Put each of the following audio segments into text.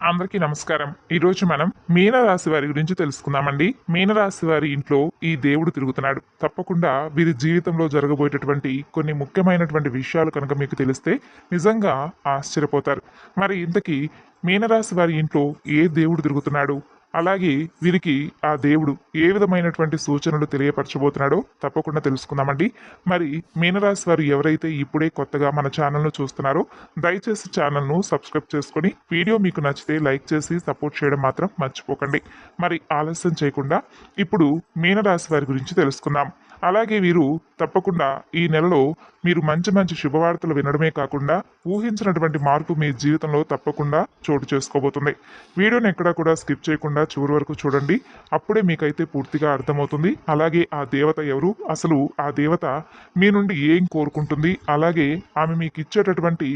అందరికీ నమస్కారం. ఈరోజు మనం మీనరాశి వారి గురించి తెలుసుకుందామండి. మీనరాశి వారి ఇంట్లో ఈ దేవుడు తిరుగుతున్నాడు. తప్పకుండా వీరి జీవితంలో జరగబోయేటటువంటి కొన్ని ముఖ్యమైనటువంటి విషయాలు కనుక మీకు తెలిస్తే నిజంగా ఆశ్చర్యపోతారు. మరి ఇంతకీ మీనరాశి వారి ఇంట్లో ఏ దేవుడు తిరుగుతున్నాడు? అలాగే వీరికి ఆ దేవుడు ఏ విధమైనటువంటి సూచనలు తెలియపరచబోతున్నాడో తప్పకుండా తెలుసుకుందామండి. మరి మీనరాశి వారు ఎవరైతే ఇప్పుడే కొత్తగా మన ఛానల్ను చూస్తున్నారో దయచేసి ఛానల్ను సబ్స్క్రైబ్ చేసుకొని వీడియో మీకు నచ్చితే లైక్ చేసి సపోర్ట్ చేయడం మాత్రం మర్చిపోకండి. మరి ఆలస్యం చేయకుండా ఇప్పుడు మీనరాశి వారి గురించి తెలుసుకుందాం. అలాగే వీరు తప్పకుండా ఈ నెలలో మీరు మంచి మంచి శుభవార్తలు వినడమే కాకుండా ఊహించినటువంటి మార్పు మీ జీవితంలో తప్పకుండా చోటు చేసుకోబోతుంది. వీడియోని ఎక్కడా కూడా స్కిప్ చేయకుండా చివరి వరకు చూడండి. అప్పుడే మీకైతే పూర్తిగా అర్థమవుతుంది. అలాగే ఆ దేవత ఎవరు, అసలు ఆ దేవత మీ నుండి ఏం కోరుకుంటుంది, అలాగే ఆమె మీకు ఇచ్చేటటువంటి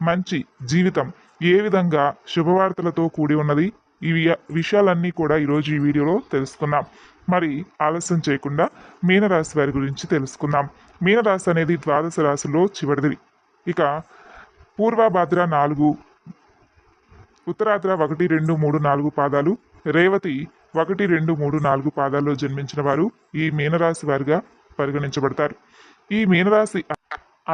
మంచి జీవితం ఏ విధంగా శుభవార్తలతో కూడి ఉన్నది, ఈ విషయాలన్నీ కూడా ఈరోజు ఈ వీడియోలో తెలుసుకుందాం. మరి ఆలస్యం చేయకుండా మీనరాశి వారి గురించి తెలుసుకుందాం. మీనరాశి అనేది ద్వాదశ రాశిలో చివరిది. ఇక పూర్వభాద్ర 4, ఉత్తరాద్ర 1, 2, 3, 4 పాదాలు, రేవతి 1, 2, 3, 4 పాదాల్లో జన్మించిన వారు ఈ మీనరాశి వారిగా పరిగణించబడతారు. ఈ మీనరాశి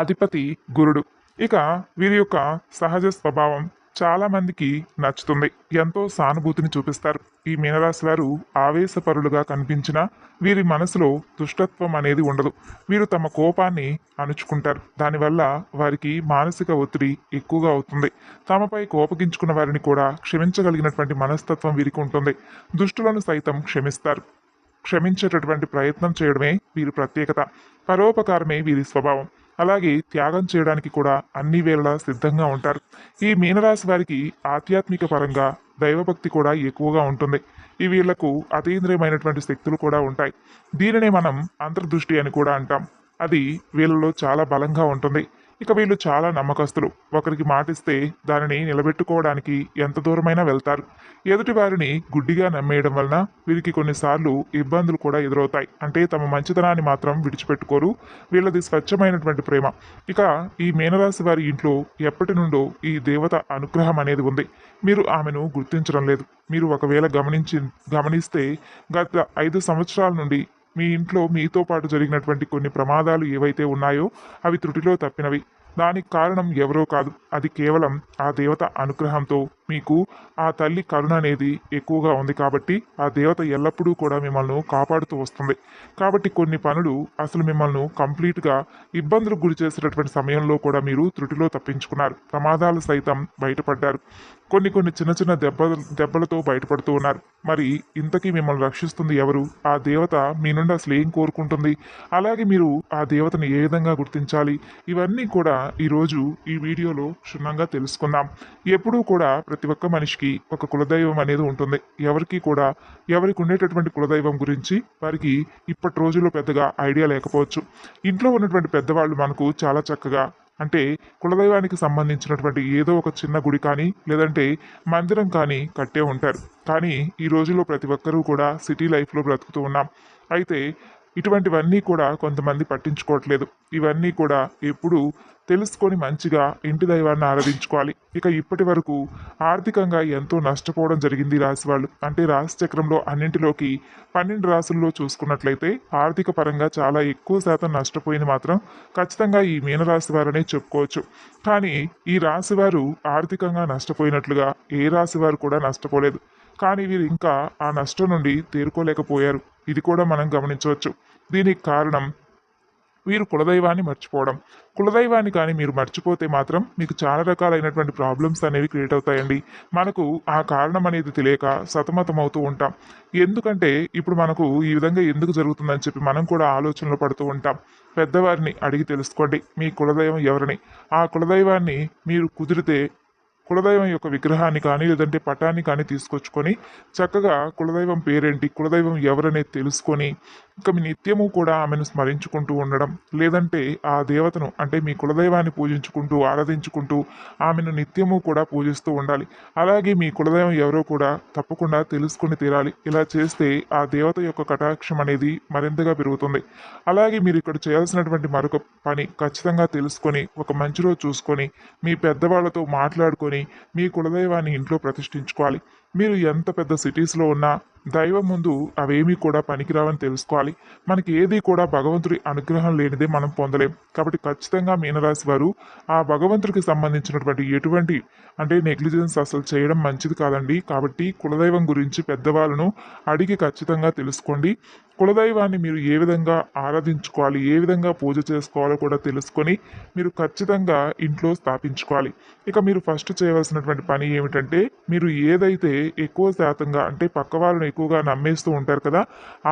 అధిపతి గురుడు. ఇక వీరి యొక్క సహజ స్వభావం చాలా మందికి నచ్చుతుంది. ఎంతో సానుభూతిని చూపిస్తారు. ఈ మీనరాశి వారు ఆవేశపరులుగా కనిపించినా వీరి మనసులో దుష్టత్వం అనేది ఉండదు. వీరు తమ కోపాన్ని అణుచుకుంటారు. దానివల్ల వారికి మానసిక ఒత్తిడి ఎక్కువగా అవుతుంది. తమపై కోపగించుకున్న వారిని కూడా క్షమించగలిగినటువంటి మనస్తత్వం వీరికి ఉంటుంది. దుష్టులను సైతం క్షమిస్తారు. క్షమించేటటువంటి ప్రయత్నం చేయడమే వీరి ప్రత్యేకత. పరోపకారమే వీరి స్వభావం. అలాగే త్యాగం చేయడానికి కూడా అన్ని వేళలా సిద్ధంగా ఉంటారు. ఈ మీనరాశి వారికి ఆధ్యాత్మిక పరంగా దైవభక్తి కూడా ఎక్కువగా ఉంటుంది. ఈ వీళ్లకు అతీంద్రియమైనటువంటి శక్తులు కూడా ఉంటాయి. దీనినే మనం అంతర్దృష్టి అని కూడా అంటాం. అది వీళ్ళలో చాలా బలంగా ఉంటుంది. ఇక వీళ్ళు చాలా నమ్మకస్తులు. ఒకరికి మాటిస్తే దానిని నిలబెట్టుకోవడానికి ఎంత దూరమైనా వెళ్తారు. ఎదుటి వారిని గుడ్డిగా నమ్మేయడం వలన వీరికి కొన్నిసార్లు ఇబ్బందులు కూడా ఎదురవుతాయి. అంటే తమ మంచితనాన్ని మాత్రం విడిచిపెట్టుకోరు. వీళ్ళది స్వచ్ఛమైనటువంటి ప్రేమ. ఇక ఈ మీనరాశి వారి ఇంట్లో ఎప్పటి నుండో ఈ దేవత అనుగ్రహం అనేది ఉంది. మీరు ఆమెను గుర్తించడం లేదు. మీరు ఒకవేళ గమనిస్తే గత 5 సంవత్సరాల నుండి మీ ఇంట్లో మీతో పాటు జరిగినటువంటి కొన్ని ప్రమాదాలు ఏవైతే ఉన్నాయో అవి త్రుటిలో తప్పినవి. దానికి కారణం ఎవరో కాదు, అది కేవలం ఆ దేవత అనుగ్రహంతో మీకు ఆ తల్లి కరుణ అనేది ఎక్కువగా ఉంది. కాబట్టి ఆ దేవత ఎల్లప్పుడూ కూడా మిమ్మల్ని కాపాడుతూ వస్తుంది. కాబట్టి కొన్ని పనులు అసలు మిమ్మల్ని కంప్లీట్గా ఇబ్బందులకు గురి చేసేటటువంటి సమయంలో కూడా మీరు త్రుటిలో తప్పించుకున్నారు. ప్రమాదాలు సైతం బయటపడ్డారు. కొన్ని చిన్న చిన్న దెబ్బలతో బయటపడుతూ ఉన్నారు. మరి ఇంతకీ మిమ్మల్ని రక్షిస్తుంది ఎవరు? ఆ దేవత మీ నుండి అసలు ఏం కోరుకుంటుంది? అలాగే మీరు ఆ దేవతను ఏ విధంగా గుర్తించాలి? ఇవన్నీ కూడా ఈరోజు ఈ వీడియోలో క్షుణ్ణంగా తెలుసుకుందాం. ఎప్పుడూ కూడా ప్రతి ఒక్క మనిషికి ఒక కులదైవం అనేది ఉంటుంది. ఎవరికి ఉండేటటువంటి కులదైవం గురించి వారికి ఇప్పటి రోజుల్లో పెద్దగా ఐడియా లేకపోవచ్చు. ఇంట్లో ఉన్నటువంటి పెద్దవాళ్ళు మనకు చాలా చక్కగా, అంటే కులదైవానికి సంబంధించినటువంటి ఏదో ఒక చిన్న గుడి కానీ లేదంటే మందిరం కానీ కట్టే ఉంటారు. కానీ ఈ రోజుల్లో ప్రతి ఒక్కరూ కూడా సిటీ లైఫ్లో బ్రతుకుతూ ఉన్నాం. అయితే ఇటువంటివన్నీ కూడా కొంతమంది పట్టించుకోవట్లేదు. ఇవన్నీ కూడా ఎప్పుడు తెలుసుకొని మంచిగా ఇంటి దైవాన్ని ఆరాధించుకోవాలి. ఇక ఇప్పటి వరకు ఆర్థికంగా ఎంతో నష్టపోవడం జరిగింది రాశి వాళ్ళు. అంటే రాశి చక్రంలో అన్నింటిలోకి 12 రాశుల్లో చూసుకున్నట్లయితే ఆర్థిక పరంగా చాలా ఎక్కువ శాతం నష్టపోయింది మాత్రం ఖచ్చితంగా ఈ మీనరాశి వారనే చెప్పుకోవచ్చు. కానీ ఈ రాశి వారు ఆర్థికంగా నష్టపోయినట్లుగా ఏ రాశి వారు కూడా నష్టపోలేదు. కానీ వీరు ఇంకా ఆ నష్టం నుండి తేరుకోలేకపోయారు. ఇది కూడా మనం గమనించవచ్చు. దీనికి కారణం వీరు కులదైవాన్ని మర్చిపోవడం. కులదైవాన్ని కానీ మీరు మర్చిపోతే మాత్రం మీకు చాలా రకాలైనటువంటి ప్రాబ్లమ్స్ అనేవి క్రియేట్ అవుతాయండి. మనకు ఆ కారణం అనేది తెలియక సతమతమవుతూ ఉంటాం. ఎందుకంటే ఇప్పుడు మనకు ఈ విధంగా ఎందుకు జరుగుతుందని చెప్పి మనం కూడా ఆలోచనలు పడుతూ ఉంటాం. పెద్దవారిని అడిగి తెలుసుకోండి మీ కులదైవం ఎవరని. ఆ కులదైవాన్ని మీరు కుదిరితే కులదైవం యొక్క విగ్రహాన్ని కానీ లేదంటే పటాన్ని కానీ తీసుకొచ్చుకొని చక్కగా కులదైవం పేరేంటి, కులదైవం ఎవరనేది తెలుసుకొని ఇంకా మీ నిత్యము కూడా ఆమెను స్మరించుకుంటూ ఉండడం, లేదంటే ఆ దేవతను అంటే మీ కులదైవాన్ని పూజించుకుంటూ ఆరాధించుకుంటూ ఆమెను నిత్యము కూడా పూజిస్తూ ఉండాలి. అలాగే మీ కులదైవం ఎవరో కూడా తప్పకుండా తెలుసుకుని తీరాలి. ఇలా చేస్తే ఆ దేవత యొక్క కటాక్షం అనేది మరింతగా పెరుగుతుంది. అలాగే మీరు ఇక్కడ చేయాల్సినటువంటి మరొక పని ఖచ్చితంగా తెలుసుకొని ఒక మంచి రోజు చూసుకొని మీ పెద్దవాళ్లతో మాట్లాడుకొని చేసుకొని మీ కులదైవాన్ని ఇంట్లో ప్రతిష్ఠించుకోవాలి. మీరు ఎంత పెద్ద సిటీస్లో ఉన్నా దైవం ముందు అవేమీ కూడా పనికిరావని తెలుసుకోవాలి. మనకి ఏది కూడా భగవంతుడి అనుగ్రహం లేనిదే మనం పొందలేం. కాబట్టి ఖచ్చితంగా మీనరాశి వారు ఆ భగవంతుడికి సంబంధించినటువంటి ఎటువంటి అంటే నెగ్లిజెన్స్ అసలు చేయడం మంచిది కాదండి. కాబట్టి కులదైవం గురించి పెద్దవాళ్ళను అడిగి ఖచ్చితంగా తెలుసుకోండి. కులదైవాన్ని మీరు ఏ విధంగా ఆరాధించుకోవాలి, ఏ విధంగా పూజ చేసుకోవాలో కూడా తెలుసుకొని మీరు ఖచ్చితంగా ఇంట్లో స్థాపించుకోవాలి. ఇక మీరు ఫస్ట్ చేయవలసినటువంటి పని ఏమిటంటే, మీరు ఏదైతే ఎక్కువ శాతంగా అంటే పక్క వాళ్ళని ఎక్కువగా నమ్మేస్తూ ఉంటారు కదా,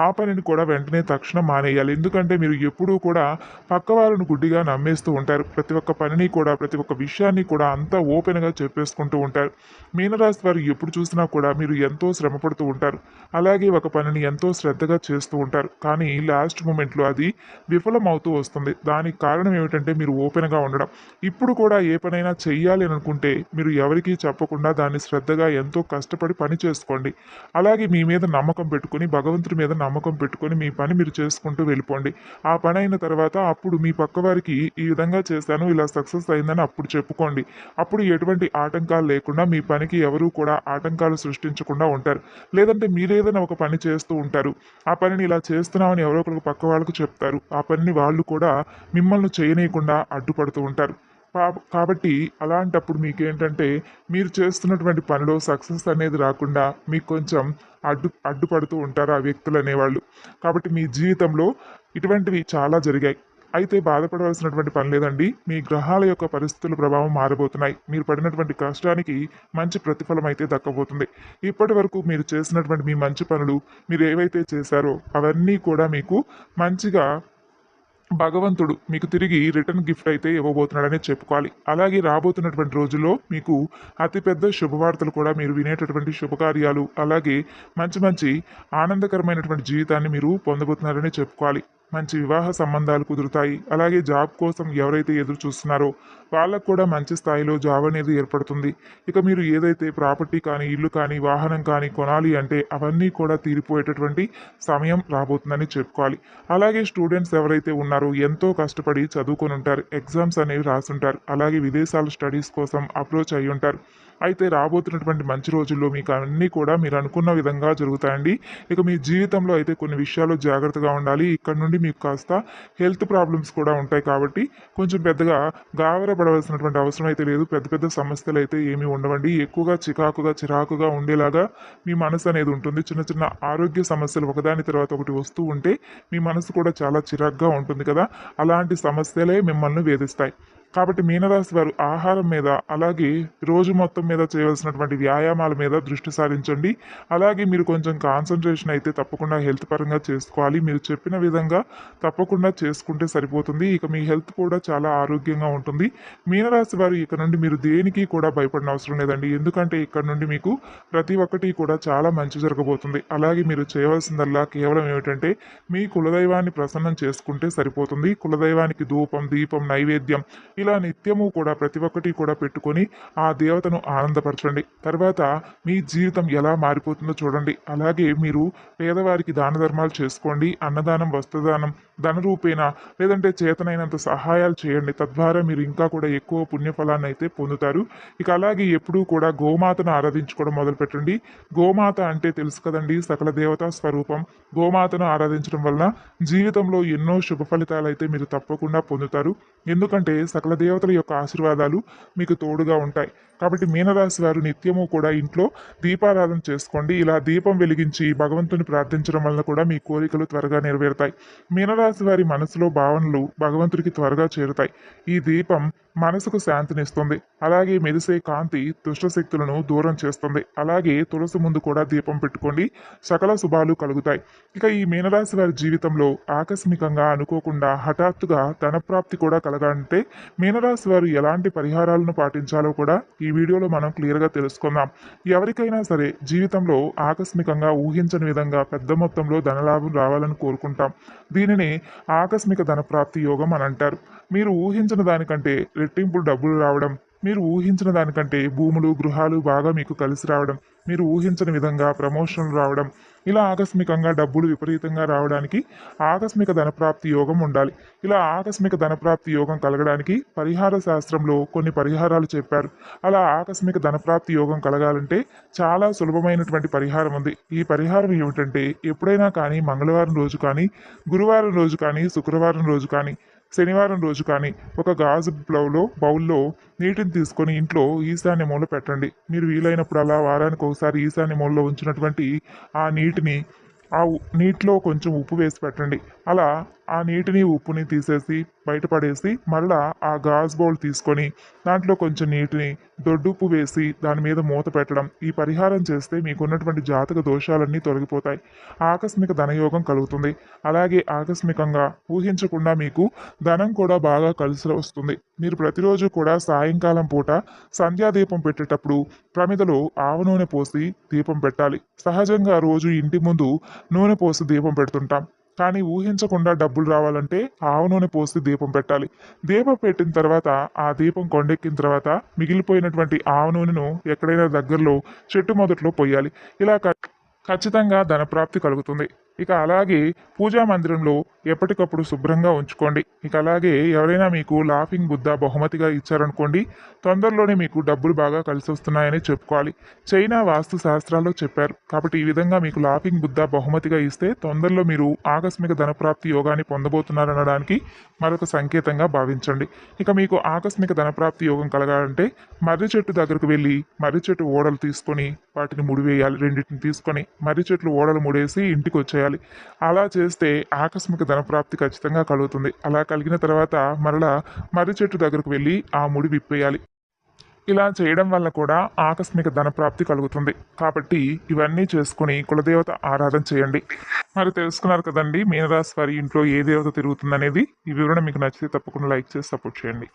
ఆ పనిని కూడా వెంటనే తక్షణం మానేయాలి. ఎందుకంటే మీరు ఎప్పుడూ కూడా పక్క వాళ్ళను గుడ్డిగా నమ్మేస్తూ ఉంటారు. ప్రతి ఒక్క పనిని కూడా ప్రతి ఒక్క విషయాన్ని కూడా అంతా ఓపెన్గా చెప్పేసుకుంటూ ఉంటారు. మీనరాశి వారు ఎప్పుడు చూసినా కూడా మీరు ఎంతో శ్రమపడుతూ ఉంటారు. అలాగే ఒక పనిని ఎంతో శ్రద్ధగా చేస్తూ ఉంటారు. కానీ లాస్ట్ మూమెంట్లో అది విఫలం అవుతూ వస్తుంది. దానికి కారణం ఏమిటంటే మీరు ఓపెన్గా ఉండడం. ఇప్పుడు కూడా ఏ పనైనా చెయ్యాలి అని అనుకుంటే మీరు ఎవరికీ చెప్పకుండా దాన్ని శ్రద్ధగా ఎంతో కష్టపడి పని చేసుకోండి. అలాగే మీ మీద నమ్మకం పెట్టుకొని భగవంతుడి మీద నమ్మకం పెట్టుకొని మీ పని మీరు చేసుకుంటూ వెళ్ళిపోండి. ఆ పని అయిన తర్వాత అప్పుడు మీ పక్క వారికి ఈ విధంగా చేశాను, ఇలా సక్సెస్ అయిందని అప్పుడు చెప్పుకోండి. అప్పుడు ఎటువంటి ఆటంకాలు లేకుండా మీ పనికి ఎవరూ కూడా ఆటంకాలు సృష్టించకుండా ఉంటారు. లేదంటే మీరేదైనా ఒక పని చేస్తూ ఉంటారు. ఆ పనిని ఇలా చేస్తున్నామని ఎవరో ఒకరికి పక్క వాళ్ళకు చెప్తారు. ఆ పనిని వాళ్ళు కూడా మిమ్మల్ని చేయనీయకుండా అడ్డుపడుతూ ఉంటారు. కాబట్టి అలాంటప్పుడు మీకేంటంటే మీరు చేస్తున్నటువంటి పనిలో సక్సెస్ అనేది రాకుండా మీకు కొంచెం అడ్డుపడుతూ ఉంటారు ఆ వ్యక్తులు అనేవాళ్ళు. కాబట్టి మీ జీవితంలో ఇటువంటివి చాలా జరిగాయి. అయితే బాధపడవలసినటువంటి పని లేదండి. మీ గ్రహాల యొక్క పరిస్థితుల ప్రభావం మారబోతున్నాయి. మీరు పడినటువంటి కష్టానికి మంచి ప్రతిఫలం అయితే దక్కబోతుంది. ఇప్పటి వరకు మీరు చేసినటువంటి మీ మంచి పనులు మీరు ఏవైతే చేశారో అవన్నీ కూడా మీకు మంచిగా భగవంతుడు మీకు తిరిగి రిటర్న్ గిఫ్ట్ అయితే ఇవ్వబోతున్నాడని చెప్పుకోవాలి. అలాగే రాబోతున్నటువంటి రోజుల్లో మీకు అతిపెద్ద శుభవార్తలు కూడా మీరు వినేటటువంటి శుభకార్యాలు, అలాగే మంచి మంచి ఆనందకరమైనటువంటి జీవితాన్ని మీరు పొందబోతున్నారని చెప్పుకోవాలి. మంచి వివాహ సంబంధాలు కుదురుతాయి. అలాగే జాబ్ కోసం ఎవరైతే ఎదురు చూస్తున్నారో వాళ్ళకు కూడా మంచి స్థాయిలో జాబ్ అనేది ఏర్పడుతుంది. ఇక మీరు ఏదైతే ప్రాపర్టీ కానీ, ఇల్లు కానీ, వాహనం కానీ కొనాలి అంటే అవన్నీ కూడా తీరిపోయేటటువంటి సమయం రాబోతుందని చెప్పుకోవాలి. అలాగే స్టూడెంట్స్ ఎవరైతే ఉన్నారో ఎంతో కష్టపడి చదువుకొని ఉంటారు. ఎగ్జామ్స్ అనేవి రాసుంటారు. అలాగే విదేశాల స్టడీస్ కోసం అప్రోచ్ అయ్యి ఉంటారు. అయితే రాబోతున్నటువంటి మంచి రోజుల్లో మీకు అన్నీ కూడా మీరు అనుకున్న విధంగా జరుగుతాయండి. ఇక మీ జీవితంలో అయితే కొన్ని విషయాలు జాగ్రత్తగా ఉండాలి. ఇక్కడ నుండి మీకు కాస్త హెల్త్ ప్రాబ్లమ్స్ కూడా ఉంటాయి. కాబట్టి కొంచెం పెద్దగా గాబరపడవలసినటువంటి అవసరం అయితే లేదు. పెద్ద పెద్ద సమస్యలు అయితే ఏమీ ఉండవండి. ఎక్కువగా చిరాకుగా ఉండేలాగా మీ మనసు అనేది ఉంటుంది. చిన్న చిన్న ఆరోగ్య సమస్యలు ఒకదాని తర్వాత ఒకటి వస్తూ ఉంటే మీ మనసు కూడా చాలా చిరాకుగా ఉంటుంది కదా, అలాంటి సమస్యలే మిమ్మల్ని వేధిస్తాయి. కాబట్టి మీనరాశి వారు ఆహారం మీద, అలాగే రోజు మొత్తం మీద చేయవలసినటువంటి వ్యాయామాల మీద దృష్టి సారించండి. అలాగే మీరు కొంచెం కాన్సన్ట్రేషన్ అయితే తప్పకుండా హెల్త్ పరంగా చేసుకోవాలి. మీరు చెప్పిన విధంగా తప్పకుండా చేసుకుంటే సరిపోతుంది. ఇక మీ హెల్త్ కూడా చాలా ఆరోగ్యంగా ఉంటుంది. మీనరాశి వారు ఇక నుండి మీరు దేనికి కూడా భయపడిన అవసరం లేదండి. ఎందుకంటే ఇక్కడ నుండి మీకు ప్రతి ఒక్కటి కూడా చాలా మంచి జరగబోతుంది. అలాగే మీరు చేయవలసిందల్లా కేవలం ఏమిటంటే మీ కులదైవాన్ని ప్రసన్నం చేసుకుంటే సరిపోతుంది. కులదైవానికి ధూపం, దీపం, నైవేద్యం ఇలా నిత్యము కూడా ప్రతి ఒక్కటి కూడా పెట్టుకొని ఆ దేవతను ఆనందపరచండి. తర్వాత మీ జీవితం ఎలా మారిపోతుందో చూడండి. అలాగే మీరు పేదవారికి దాన ధర్మాలు చేసుకోండి. అన్నదానం, వస్త్రదానం, ధన రూపేణ లేదంటే చేతనైనంత సహాయాలు చేయండి. తద్వారా మీరు ఇంకా కూడా ఎక్కువ పుణ్యఫలాన్ని అయితే పొందుతారు. ఇక అలాగే ఎప్పుడూ కూడా గోమాతను ఆరాధించుకోవడం మొదలుపెట్టండి. గోమాత అంటే తెలుసు కదండి, సకల దేవతా స్వరూపం. గోమాతను ఆరాధించడం వల్ల జీవితంలో ఎన్నో శుభ ఫలితాలు అయితే మీరు తప్పకుండా పొందుతారు. ఎందుకంటే సకల దేవతల యొక్క ఆశీర్వాదాలు మీకు తోడుగా ఉంటాయి. కాబట్టి మీనరాశి వారు నిత్యము కూడా ఇంట్లో దీపారాధన చేసుకోండి. ఇలా దీపం వెలిగించి భగవంతుని ప్రార్థించడం వలన కూడా మీ కోరికలు త్వరగా నెరవేరుతాయి. మీనరాశి వారి మనసులో భావనలు భగవంతుడికి త్వరగా చేరుతాయి. ఈ దీపం మనసుకు శాంతినిస్తుంది. అలాగే మెరిసే కాంతి దుష్టశక్తులను దూరం చేస్తుంది. అలాగే తులసి ముందు కూడా దీపం పెట్టుకోండి. సకల శుభాలు కలుగుతాయి. ఇక ఈ మీనరాశి వారి జీవితంలో ఆకస్మికంగా అనుకోకుండా హఠాత్తుగా ధనప్రాప్తి కూడా కలగాలంటే మీనరాశి వారు ఎలాంటి పరిహారాలను పాటించాలో కూడా ఈ వీడియోలో మనం క్లియర్గా తెలుసుకుందాం. ఎవరికైనా సరే జీవితంలో ఆకస్మికంగా ఊహించని విధంగా పెద్ద మొత్తంలో ధనలాభం రావాలని కోరుకుంటాం. దీనిని ఆకస్మిక ధనప్రాప్తి యోగం అని అంటారు. మీరు ఊహించిన దానికంటే రెట్టింపు డబ్బులు రావడం, మీరు ఊహించిన దానికంటే భూములు గృహాలు బాగా మీకు కలిసి రావడం, మీరు ఊహించని విధంగా ప్రమోషన్లు రావడం, ఇలా ఆకస్మికంగా డబ్బులు విపరీతంగా రావడానికి ఆకస్మిక ధనప్రాప్తి యోగం ఉండాలి. ఇలా ఆకస్మిక ధనప్రాప్తి యోగం కలగడానికి పరిహార శాస్త్రంలో కొన్ని పరిహారాలు చెప్పారు. అలా ఆకస్మిక ధనప్రాప్తి యోగం కలగాలంటే చాలా సులభమైనటువంటి పరిహారం ఉంది. ఈ పరిహారం ఏమిటంటే, ఎప్పుడైనా కానీ మంగళవారం రోజు కానీ, గురువారం రోజు కానీ, శుక్రవారం రోజు కానీ, శనివారం రోజు కానీ ఒక గాజు బౌల్లో నీటిని తీసుకొని ఇంట్లో ఈశాన్య మూల పెట్టండి. మీరు వీలైనప్పుడు అలా వారానికి ఒకసారి ఈశాన్య మూలలో ఉంచినటువంటి ఆ నీటిని నీటిలో కొంచెం ఉప్పు వేసి పెట్టండి. అలా ఆ నీటిని ఉప్పుని తీసేసి బయటపడేసి మళ్ళా ఆ గాజ్ బౌల్ తీసుకొని దాంట్లో కొంచెం నీటిని దొడ్డుప్పు వేసి దాని మీద మూత పెట్టడం. ఈ పరిహారం చేస్తే మీకున్నటువంటి జాతక దోషాలన్నీ తొలగిపోతాయి. ఆకస్మిక ధనయోగం కలుగుతుంది. అలాగే ఆకస్మికంగా ఊహించకుండా మీకు ధనం కూడా బాగా కలిసి వస్తుంది. మీరు ప్రతిరోజు కూడా సాయంకాలం పూట సంధ్యాదీపం పెట్టేటప్పుడు ప్రమిదలో ఆవ నూనె పోసి దీపం పెట్టాలి. సహజంగా రోజు ఇంటి ముందు నూనె పోసి దీపం పెడుతుంటాం. కానీ ఊహించకుండా డబ్బులు రావాలంటే ఆవ నూనె పోసి దీపం పెట్టాలి. దీపం పెట్టిన తర్వాత ఆ దీపం కొండెక్కిన తర్వాత మిగిలిపోయినటువంటి ఆవ నూనెను ఎక్కడైనా దగ్గరలో చెట్టు మొదట్లో పోయాలి. ఇలా ఖచ్చితంగా ధనప్రాప్తి కలుగుతుంది. ఇక అలాగే పూజా మందిరంలో ఎప్పటికప్పుడు శుభ్రంగా ఉంచుకోండి. ఇక అలాగే ఎవరైనా మీకు లాఫింగ్ బుద్ధ బహుమతిగా ఇచ్చారనుకోండి, తొందరలోనే మీకు డబ్బులు బాగా కలిసి వస్తున్నాయని చెప్పుకోవాలి. చైనా వాస్తు శాస్త్రాల్లో చెప్పారు. కాబట్టి ఈ విధంగా మీకు లాఫింగ్ బుద్ధ బహుమతిగా ఇస్తే తొందరలో మీరు ఆకస్మిక ధనప్రాప్తి యోగాన్ని పొందబోతున్నారనడానికి మరొక సంకేతంగా భావించండి. ఇక మీకు ఆకస్మిక ధనప్రాప్తి యోగం కలగాలంటే మర్రి చెట్టు దగ్గరకు వెళ్ళి మర్రి చెట్టు ఓడలు తీసుకొని వాటిని ముడివేయాలి. రెండింటిని తీసుకొని మర్రి చెట్లు ఓడలు ముడేసి ఇంటికి వచ్చేయాలి. అలా చేస్తే ఆకస్మిక ధనప్రాప్తి ఖచ్చితంగా కలుగుతుంది. అలా కలిగిన తర్వాత మరలా మర్రి చెట్టు దగ్గరకు వెళ్ళి ఆ ముడి విప్పేయాలి. ఇలా చేయడం వల్ల కూడా ఆకస్మిక ధనప్రాప్తి కలుగుతుంది. కాబట్టి ఇవన్నీ చేసుకుని కులదేవత ఆరాధన చేయండి. మరి తెలుసుకున్నారు కదండి, మీనరాశి వారి ఇంట్లో ఏ దేవత తిరుగుతుందనేది. ఈ వివరణ మీకు నచ్చితే తప్పకుండా లైక్ చేసి సపోర్ట్ చేయండి.